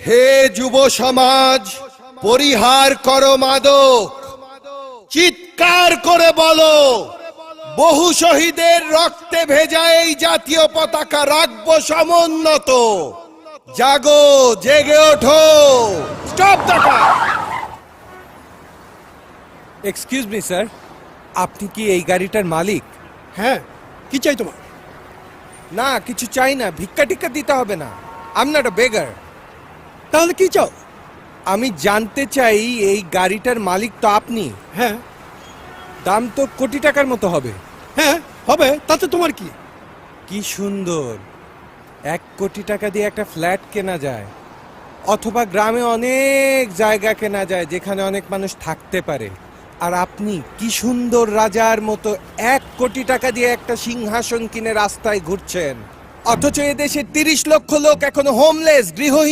হে যুব সমাজ, পরিহার করো মাদক, চিৎকার করে বলো, বহু শহীদের রক্তে ভেজা এই জাতীয় পতাকা রাখবো সমুন্নত। জাগো, জেগে ওঠো। Stop the car. Excuse me sir, আপনি কি এই গাড়িটার মালিক? হ্যাঁ, কি চাই তোমার? না, কিছু চাই না, ভিক্ষা টিক্ষা দিতে হবে না। I am not a বেগার। তাহলে কি চাও? আমি জানতে চাই এই গাড়িটার মালিক তো আপনি। হ্যাঁ দাম তো কোটি টাকার মতো হবে। হ্যাঁ হবে, তাতে তোমার কি? কি সুন্দর, 1 কোটি টাকা দিয়ে একটা ফ্ল্যাট কেনা যায়, অথবা গ্রামে অনেক জায়গা কেনা যায় যেখানে অনেক মানুষ থাকতে পারে। আর আপনি কি সুন্দর রাজার মতো 1 কোটি টাকা দিয়ে একটা সিংহাসন কিনে রাস্তায় ঘুরছেন, অথচ এদেশে 30 লক্ষ লোক এখনো হোমলেস, গৃহহীন।